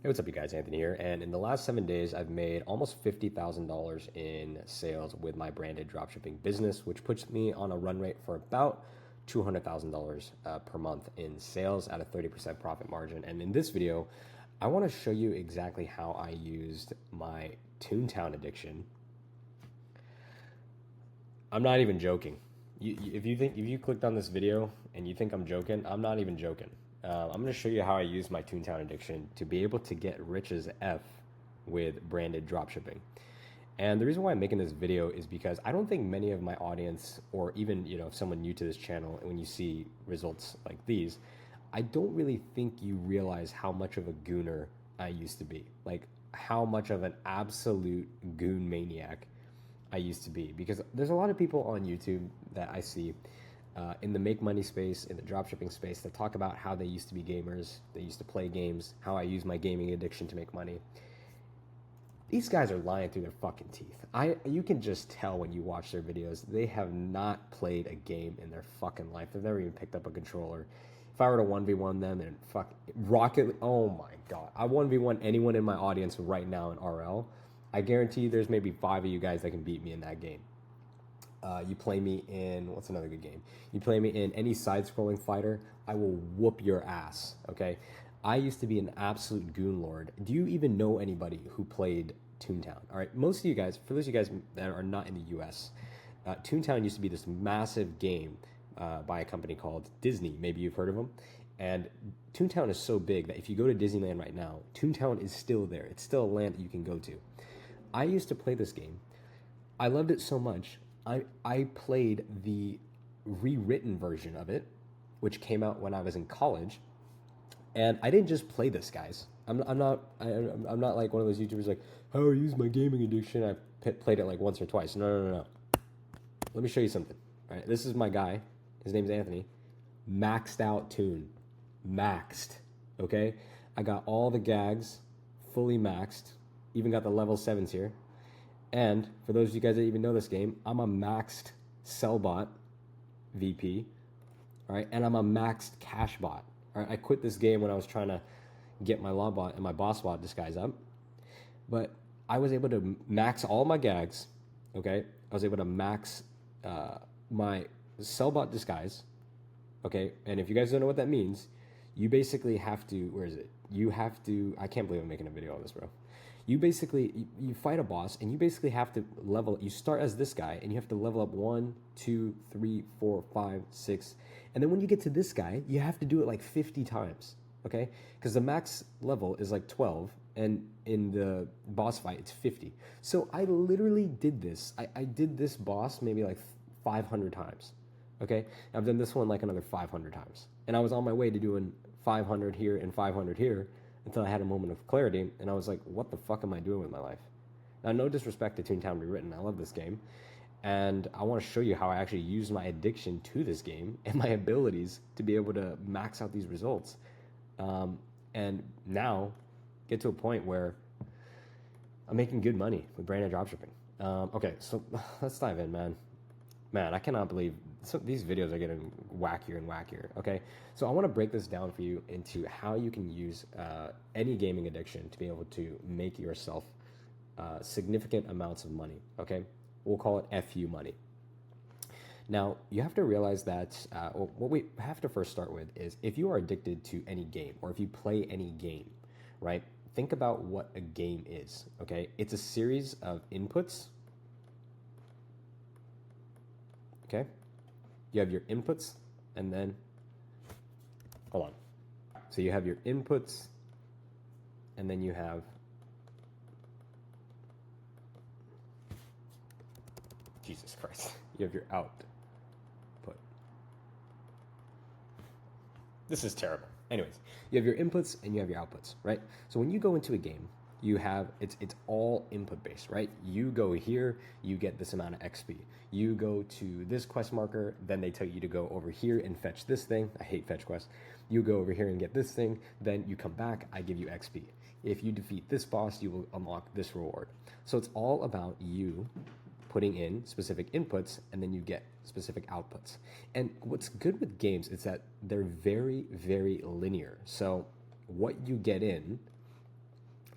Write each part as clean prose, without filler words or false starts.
Hey, what's up, you guys? Anthony here. And in the last 7 days, I've made almost $50,000 in sales with my branded dropshipping business, which puts me on a run rate for about $200,000 per month in sales at a 30% profit margin. And in this video, I want to show you exactly how I used my Toontown addiction. I'm not even joking. If you clicked on this video and you think I'm joking, I'm not even joking. I'm going to show you how I use my Toontown addiction to be able to get rich as F with branded dropshipping. And the reason why I'm making this video is because I don't think many of my audience, or even if someone new to this channel, when you see results like these, I don't really think you realize how much of a gooner I used to be. Like how much of an absolute goon maniac I used to be, because there's a lot of people on YouTube that I see in the make money space, in the dropshipping space, that talk about how they used to be gamers, they used to play games, how I use my gaming addiction to make money. These guys are lying through their fucking teeth. You can just tell when you watch their videos, they have not played a game in their fucking life. They've never even picked up a controller. If I were to 1v1 them and Rocket, oh my God. I 1v1 anyone in my audience right now in RL. I guarantee you there's maybe 5 of you guys that can beat me in that game. You play me in, what's another good game? You play me in any side-scrolling fighter, I will whoop your ass, okay? I used to be an absolute goon lord. Do you even know anybody who played Toontown? All right, most of you guys, for those of you guys that are not in the US, Toontown used to be this massive game by a company called Disney. Maybe you've heard of them. And Toontown is so big that if you go to Disneyland right now, Toontown is still there. It's still a land that you can go to. I used to play this game. I loved it so much. I played the rewritten version of it, which came out when I was in college. And I didn't just play this, guys. I'm not like one of those YouTubers like, how I use my gaming addiction. I played it like once or twice. No. Let me show you something. All right, this is my guy. His name's Anthony. Maxed out Toon. Maxed. Okay? I got all the gags fully maxed. Even got the level 7s here. And for those of you guys that even know this game, I'm a maxed sellbot VP. All right? And I'm a maxed cash bot. All right? I quit this game when I was trying to get my law bot and my boss bot disguise up. But I was able to max all my gags. Okay? I was able to max my sellbot disguise. Okay? And if you guys don't know what that means, you basically have to, where is it? You have to, I can't believe I'm making a video on this, bro. You basically, you fight a boss and you basically have to level, you start as this guy and you have to level up 1, 2, 3, 4, 5, 6. And then when you get to this guy, you have to do it like 50 times, okay? Because the max level is like 12 and in the boss fight, it's 50. So I literally did this. I did this boss maybe like 500 times, okay? I've done this one like another 500 times. And I was on my way to doing 500 here and 500 here until I had a moment of clarity, and I was like, what the fuck am I doing with my life? Now, no disrespect to Toontown Rewritten. I love this game, and I want to show you how I actually use my addiction to this game and my abilities to be able to max out these results. And now, get to a point where I'm making good money with branded dropshipping. Okay, so let's dive in, man. Man, I cannot believe these videos are getting wackier and wackier, okay? So I want to break this down for you into how you can use any gaming addiction to be able to make yourself significant amounts of money, okay? We'll call it FU money. Now, you have to realize that what we have to first start with is if you are addicted to any game or if you play any game, right? Think about what a game is, okay? It's a series of inputs. Okay, you have your inputs, and then, hold on. So you have your inputs, and then you have, Jesus Christ, you have your output. This is terrible. Anyways, you have your inputs and you have your outputs, right? So when you go into a game, you have, it's all input based, right? You go here, you get this amount of XP. You go to this quest marker, then they tell you to go over here and fetch this thing. I hate fetch quests. You go over here and get this thing, then you come back, I give you XP. If you defeat this boss, you will unlock this reward. So it's all about you putting in specific inputs and then you get specific outputs. And what's good with games is that they're very, very linear. So what you get in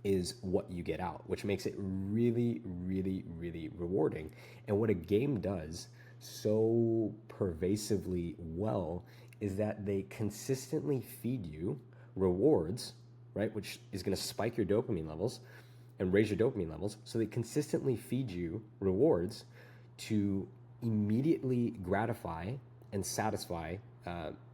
is what you get out, which makes it really, really, really rewarding. And what a game does so pervasively well is that they consistently feed you rewards, right? Which is going to spike your dopamine levels and raise your dopamine levels. So they consistently feed you rewards to immediately gratify and satisfy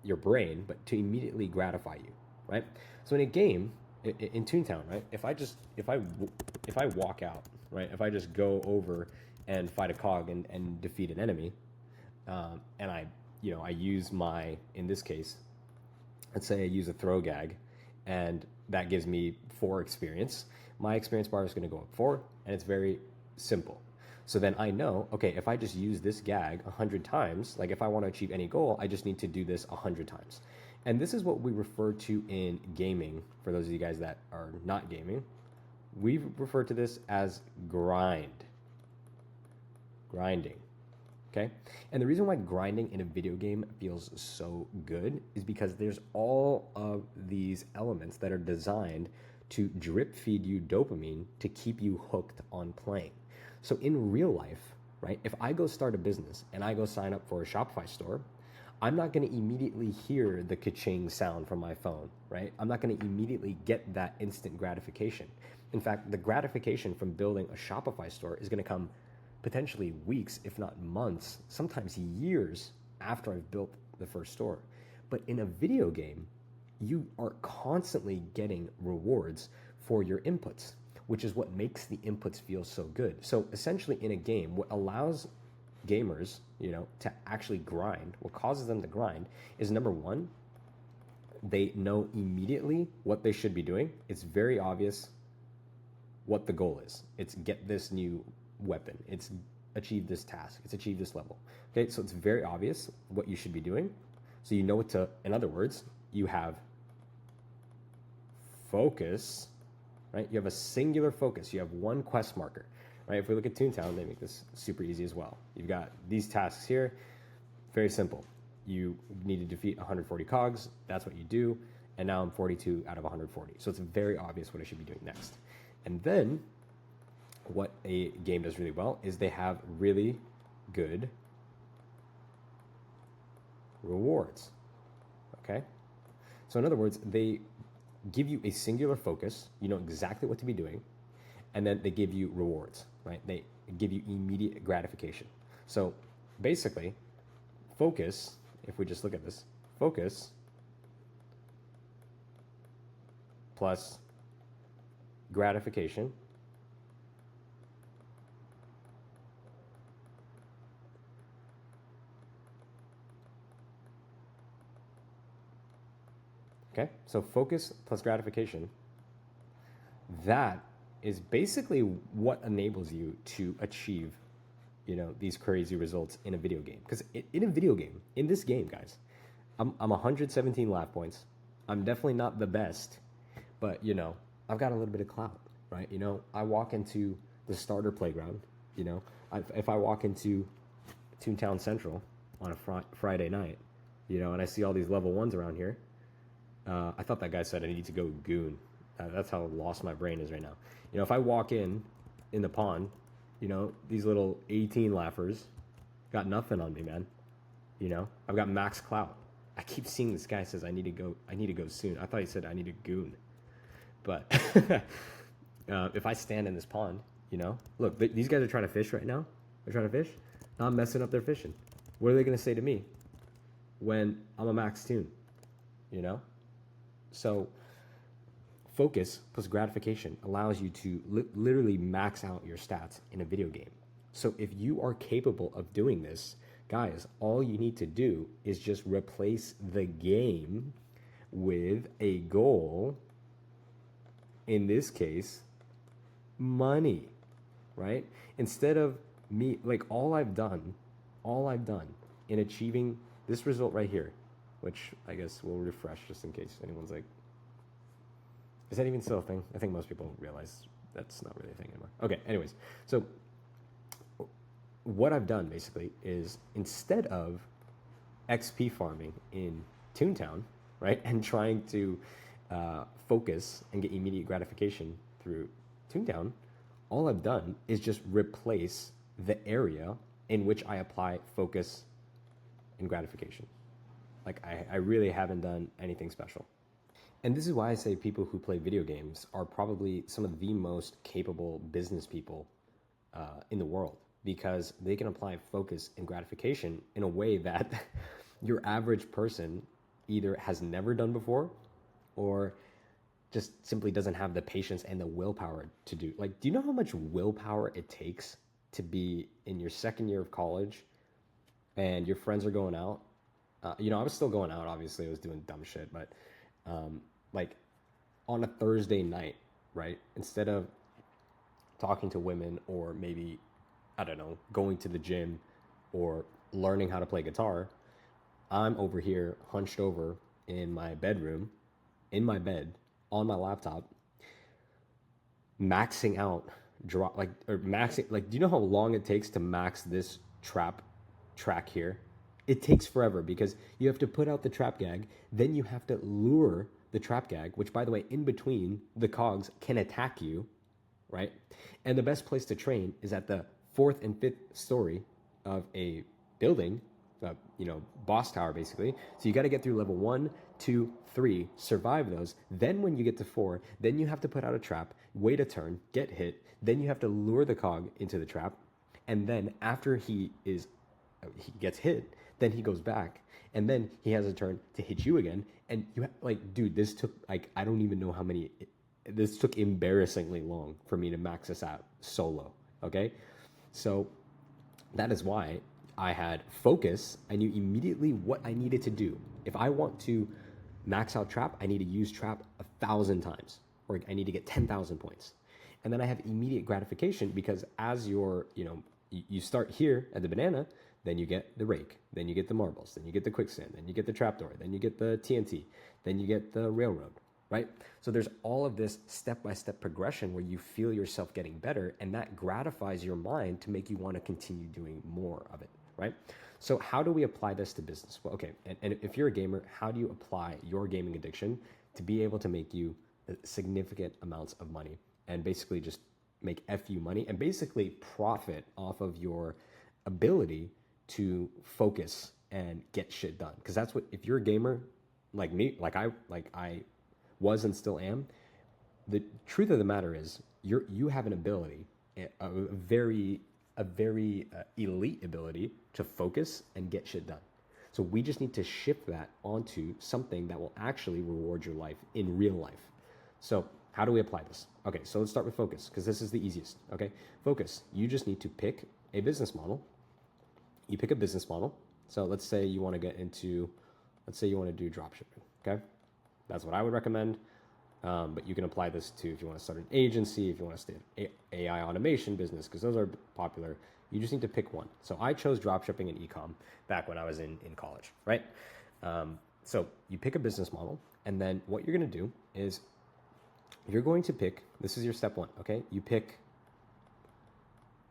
your brain, but to immediately gratify you, right? So in a game, in Toontown, right? If I walk out, right? If I just go over and fight a cog and defeat an enemy, and I use my, in this case, let's say I use a throw gag, and that gives me 4 experience. My experience bar is going to go up 4, and it's very simple. So then I know, okay, if I just use this gag 100 times, like if I want to achieve any goal, I just need to do this 100 times. And this is what we refer to in gaming. For those of you guys that are not gaming, we refer to this as grinding. Okay? And the reason why grinding in a video game feels so good is because there's all of these elements that are designed to drip feed you dopamine to keep you hooked on playing. So in real life, right, if I go start a business and I go sign up for a Shopify store, I'm not going to immediately hear the ka-ching sound from my phone, right? I'm not going to immediately get that instant gratification. In fact, the gratification from building a Shopify store is going to come potentially weeks, if not months, sometimes years after I've built the first store. But in a video game, you are constantly getting rewards for your inputs, which is what makes the inputs feel so good. So essentially in a game, what allows gamers, to actually grind, what causes them to grind is, number one, they know immediately what they should be doing. It's very obvious what the goal is. It's get this new weapon. It's achieve this task. It's achieve this level. Okay, so it's very obvious what you should be doing. So you know what to, in other words, you have focus, right? You have a singular focus. You have one quest marker. Right? If we look at Toontown, they make this super easy as well. You've got these tasks here, very simple. You need to defeat 140 cogs, that's what you do, and now I'm 42 out of 140. So it's very obvious what I should be doing next. And then what a game does really well is they have really good rewards, okay? So in other words, they give you a singular focus, you know exactly what to be doing, and then they give you rewards, right? They give you immediate gratification. So basically, focus, if we just look at this, focus plus gratification okay? So focus plus gratification, that is basically what enables you to achieve, these crazy results in a video game. Because in a video game, in this game, guys, I'm 117 laugh points. I'm definitely not the best, but, I've got a little bit of clout, right? I walk into the starter playground, if I walk into Toontown Central on a Friday night, and I see all these level 1s around here, I thought that guy said I need to go goon. That's how lost my brain is right now. If I walk in the pond, these little 18 laughers got nothing on me, man. I've got max clout. I keep seeing this guy says I need to go soon. I thought he said I need a goon. But if I stand in this pond, look, these guys are trying to fish right now. They're trying to fish. Now I'm messing up their fishing. What are they going to say to me when I'm a max tune? So focus plus gratification allows you to literally max out your stats in a video game. So if you are capable of doing this, guys, all you need to do is just replace the game with a goal. In this case, money, right? Instead of me, like all I've done in achieving this result right here, which I guess we'll refresh just in case anyone's like, is that even still a thing? I think most people realize that's not really a thing anymore. Okay, anyways, so what I've done basically is, instead of XP farming in Toontown, right, and trying to focus and get immediate gratification through Toontown, all I've done is just replace the area in which I apply focus and gratification. Like I really haven't done anything special. And this is why I say people who play video games are probably some of the most capable business people in the world, because they can apply focus and gratification in a way that your average person either has never done before or just simply doesn't have the patience and the willpower to do. Like, do you know how much willpower it takes to be in your second year of college and your friends are going out? I was still going out, obviously. I was doing dumb shit, but like on a Thursday night, right? Instead of talking to women or maybe, I don't know, going to the gym or learning how to play guitar, I'm over here hunched over in my bedroom, in my bed, on my laptop, maxing out do you know how long it takes to max this trap track here? It takes forever because you have to put out the trap gag, then you have to lure the trap gag, which, by the way, in between the cogs can attack you, right? And the best place to train is at the fourth and fifth story of a building, boss tower, basically. So you got to get through level 1, 2, 3, survive those. Then when you get to 4, then you have to put out a trap, wait a turn, get hit. Then you have to lure the cog into the trap. And then after he gets hit, then he goes back. And then he has a turn to hit you again. And dude, this took, I don't even know how many, this took embarrassingly long for me to max this out solo, okay? So that is why I had focus. I knew immediately what I needed to do. If I want to max out trap, I need to use trap 1,000 times, or I need to get 10,000 points. And then I have immediate gratification because as you start here at the banana, then you get the rake, then you get the marbles, then you get the quicksand, then you get the trapdoor, then you get the TNT, then you get the railroad, right? So there's all of this step-by-step progression where you feel yourself getting better, and that gratifies your mind to make you want to continue doing more of it, right? So how do we apply this to business? Well, okay, and if you're a gamer, how do you apply your gaming addiction to be able to make you significant amounts of money and basically just make FU money and basically profit off of your ability to focus and get shit done? Because that's what, if you're a gamer like me, like I was and still am, the truth of the matter is you have an ability, a very elite ability to focus and get shit done. So we just need to shift that onto something that will actually reward your life in real life. So how do we apply this? Okay, so let's start with focus, because this is the easiest, okay? Focus, you just need to pick a business model. You pick a business model. So let's say you want to get into, let's say you want to do dropshipping, okay? That's what I would recommend. But you can apply this to if you want to start an agency, if you want to start an AI automation business, because those are popular. You just need to pick one. So I chose dropshipping and ecom back when I was in college, right? So you pick a business model, and then what you're going to do is you're going to pick, this is your step 1, okay? You pick,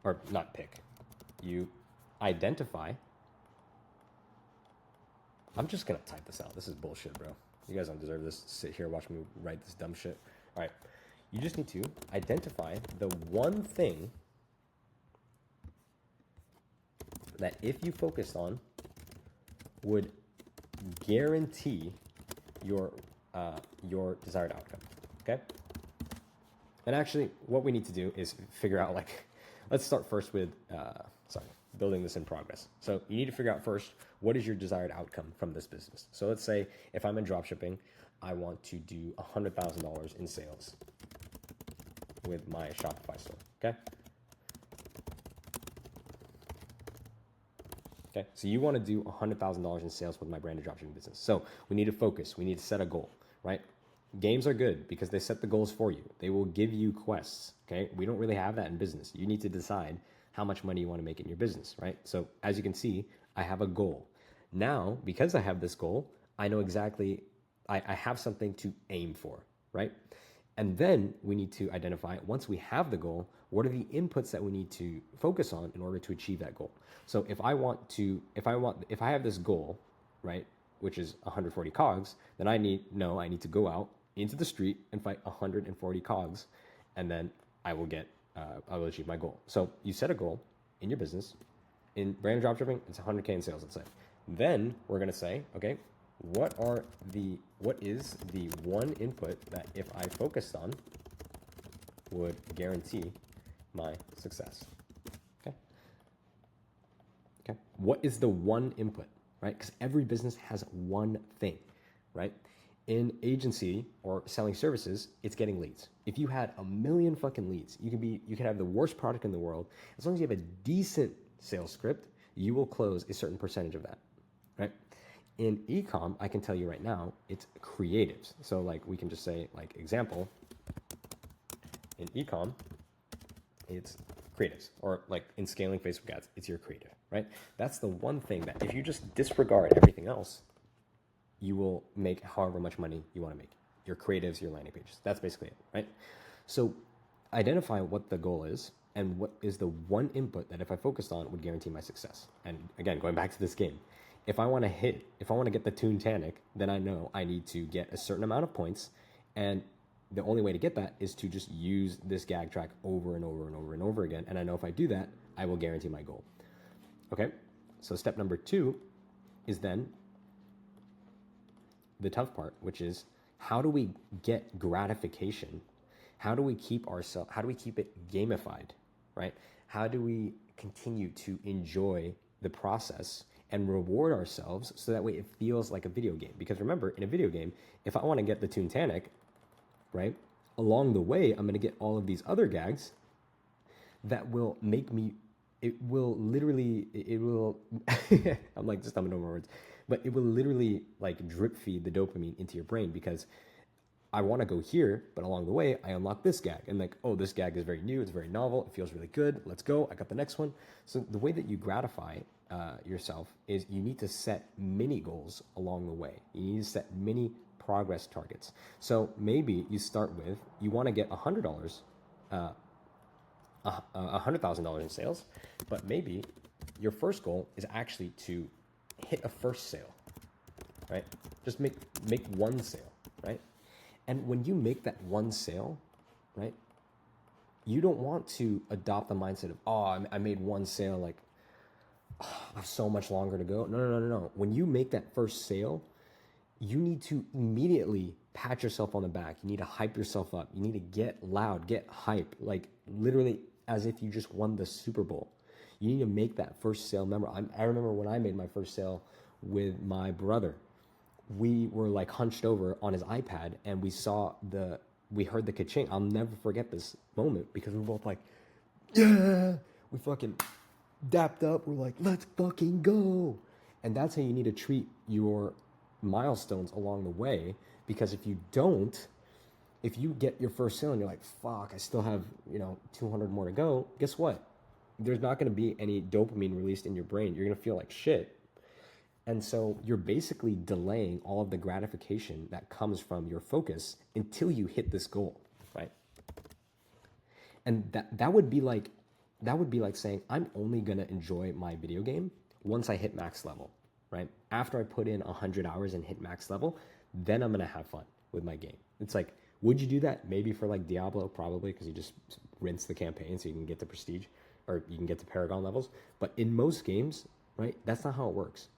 or not pick, you identify. I'm just going to type this out. This is bullshit, bro. You guys don't deserve this. Sit here, watch me write this dumb shit. All right. You just need to identify the one thing that if you focused on would guarantee your desired outcome, okay? And actually, what we need to do is figure out, let's start first with, building this in progress. So you need to figure out first, what is your desired outcome from this business? So let's say if I'm in dropshipping, I want to do $100,000 in sales with my Shopify store, okay? Okay, so you want to do $100,000 in sales with my branded dropshipping business. So we need to focus. We need to set a goal, right? Games are good because they set the goals for you. They will give you quests, okay? We don't really have that in business. You need to decide how much money you want to make in your business, right? So as you can see, I have a goal. Now, because I have this goal, I know exactly, I have something to aim for, right? And then we need to identify, once we have the goal, what are the inputs that we need to focus on in order to achieve that goal? So if I have this goal, right, which is 140 cogs, then I need to go out into the street and fight 140 cogs and then I will achieve my goal. So you set a goal in your business. In brand dropshipping, it's 100K in sales, let's say. Then we're going to say, okay, what is the one input that if I focused on would guarantee my success? Okay. What is the one input, right? Because every business has one thing, right? In agency or selling services, it's getting leads. If you had a million fucking leads, you could have the worst product in the world. As long as you have a decent sales script, you will close a certain percentage of that, right? In ecom, I can tell you right now, it's creatives. So like we can just say, like, example, in ecom, it's creatives, or like in scaling Facebook ads, it's your creative, right? That's the one thing that if you just disregard everything else, you will make however much money you want to make. Your creatives, your landing pages. That's basically it, right? So identify what the goal is and what is the one input that if I focused on would guarantee my success. And again, going back to this game, if I want to get the Toontown, then I know I need to get a certain amount of points, and the only way to get that is to just use this gag track over and over and over and over again. And I know if I do that, I will guarantee my goal. Okay, so step number 2 is then the tough part, which is how do we get gratification? How do we keep it gamified, right? How do we continue to enjoy the process and reward ourselves so that way it feels like a video game? Because remember, in a video game, if I want to get the Toontown, right, along the way, I'm going to get all of these other gags that will make me, I'm like just stumbling over words, but it will literally like drip feed the dopamine into your brain because I want to go here, but along the way, I unlock this gag. And like, oh, this gag is very new, it's very novel, it feels really good, let's go, I got the next one. So the way that you gratify yourself is you need to set mini goals along the way. You need to set mini progress targets. So maybe you start with, you want to get $100, $100,000 in sales, but maybe your first goal is actually to hit a first sale, right? Just make one sale, right? And when you make that one sale, right, you don't want to adopt the mindset of, oh, I made one sale, like, oh, I have so much longer to go. No. When you make that first sale, you need to immediately pat yourself on the back. You need to hype yourself up. You need to get loud, get hype, like literally as if you just won the Super Bowl. You need to make that first sale memorable. I remember when I made my first sale with my brother, we were like hunched over on his iPad and we heard the ka-ching. I'll never forget this moment because we were both like, yeah, we fucking dapped up. We're like, let's fucking go. And that's how you need to treat your milestones along the way, because if you get your first sale and you're like, fuck, I still have 200 more to go, guess what, there's not going to be any dopamine released in your brain. You're going to feel like shit. And so you're basically delaying all of the gratification that comes from your focus until you hit this goal, right? And that would be like saying, I'm only going to enjoy my video game once I hit max level, right? After I put in 100 hours and hit max level, then I'm going to have fun with my game. It's like, would you do that? Maybe for like Diablo, probably, because you just rinse the campaign so you can get to prestige or you can get to Paragon levels. But in most games, right, that's not how it works.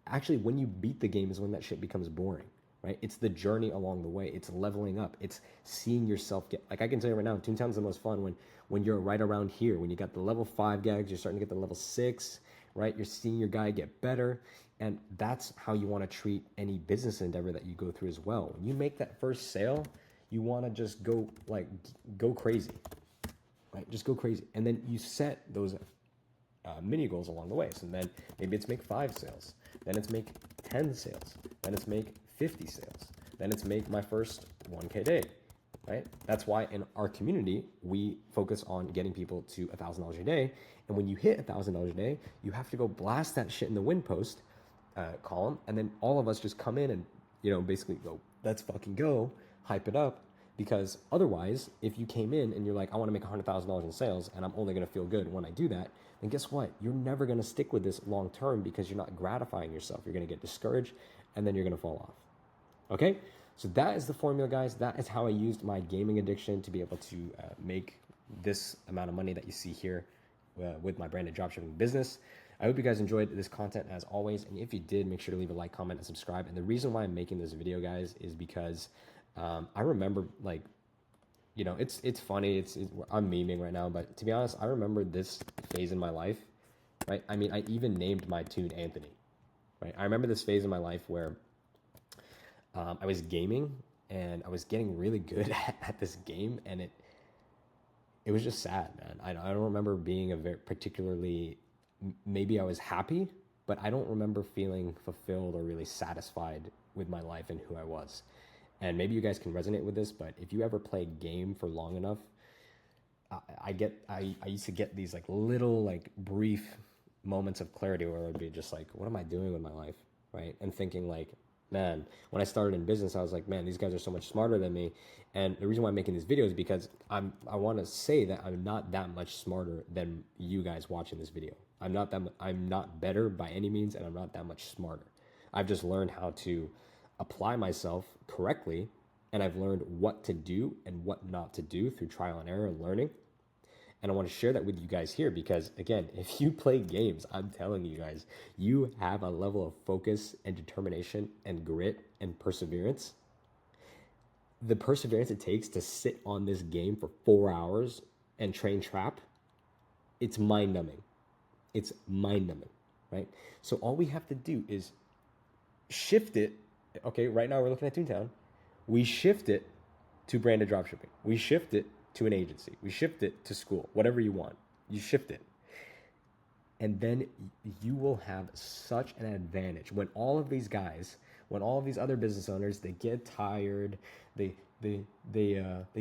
Actually, when you beat the game is when that shit becomes boring, right? It's the journey along the way. It's leveling up. It's seeing yourself get, like I can tell you right now, Toontown's the most fun when you're right around here, when you got the level 5 gags, you're starting to get the level 6, right? You're seeing your guy get better. And that's how you want to treat any business endeavor that you go through as well. When you make that first sale, you want to just go crazy, right? Just go crazy. And then you set those mini goals along the way. So then maybe it's make 5 sales. Then it's make 10 sales. Then it's make 50 sales. Then it's make my first 1K day, right? That's why in our community, we focus on getting people to $1,000 a day. And when you hit $1,000 a day, you have to go blast that shit in the win post column. And then all of us just come in and, basically go, let's fucking go, hype it up. Because otherwise, if you came in and you're like, I want to make $100,000 in sales and I'm only going to feel good when I do that, then guess what? You're never going to stick with this long term because you're not gratifying yourself. You're going to get discouraged and then you're going to fall off. Okay? So that is the formula, guys. That is how I used my gaming addiction to be able to make this amount of money that you see here with my branded dropshipping business. I hope you guys enjoyed this content as always. And if you did, make sure to leave a like, comment, and subscribe. And the reason why I'm making this video, guys, is because I remember, like, you know, it's funny. I'm memeing right now, but to be honest, I remember this phase in my life, right? I mean, I even named my tune Anthony, right? I remember this phase in my life where I was gaming and I was getting really good at this game, and it was just sad, man. I don't remember being a very particularly, maybe I was happy, but I don't remember feeling fulfilled or really satisfied with my life and who I was. And maybe you guys can resonate with this, but if you ever play a game for long enough, I used to get these like little like brief moments of clarity where I'd be just like, what am I doing with my life, right? And thinking like, man, when I started in business, I was like, man, these guys are so much smarter than me. And the reason why I'm making these videos is because I want to say that I'm not that much smarter than you guys watching this video. I'm not better by any means, and I'm not that much smarter. I've just learned how to apply myself correctly, and I've learned what to do and what not to do through trial and error and learning. And I want to share that with you guys here because, again, if you play games, I'm telling you guys, you have a level of focus and determination and grit and perseverance. The perseverance it takes to sit on this game for 4 hours and train trap, it's mind-numbing. It's mind-numbing, right? So all we have to do is shift it. Okay, right now we're looking at Toontown. We shift it to branded dropshipping. We shift it to an agency. We shift it to school, whatever you want. You shift it. And then you will have such an advantage. When all of these guys, when all of these other business owners, they get tired, they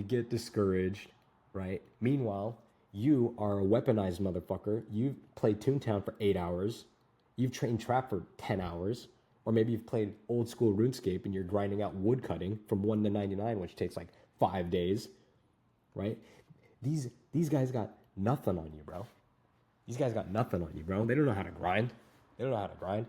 get discouraged, right? Meanwhile, you are a weaponized motherfucker. You've played Toontown for 8 hours. You've trained trap for 10 hours. Or maybe you've played old school RuneScape and you're grinding out wood cutting from 1 to 99, which takes like 5 days, right? These guys got nothing on you, bro. These guys got nothing on you, bro. They don't know how to grind. They don't know how to grind.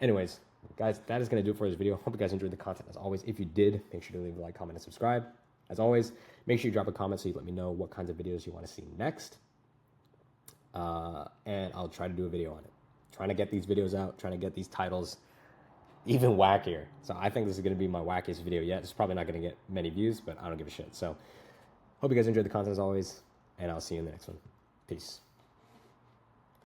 Anyways, guys, that is going to do it for this video. Hope you guys enjoyed the content as always. If you did, make sure to leave a like, comment, and subscribe. As always, make sure you drop a comment so you let me know what kinds of videos you want to see next. And I'll try to do a video on it. Trying to get these videos out, trying to get these titles even wackier. So I think this is going to be my wackiest video yet. It's probably not going to get many views, but I don't give a shit. So hope you guys enjoyed the content as always, and I'll see you in the next one. Peace.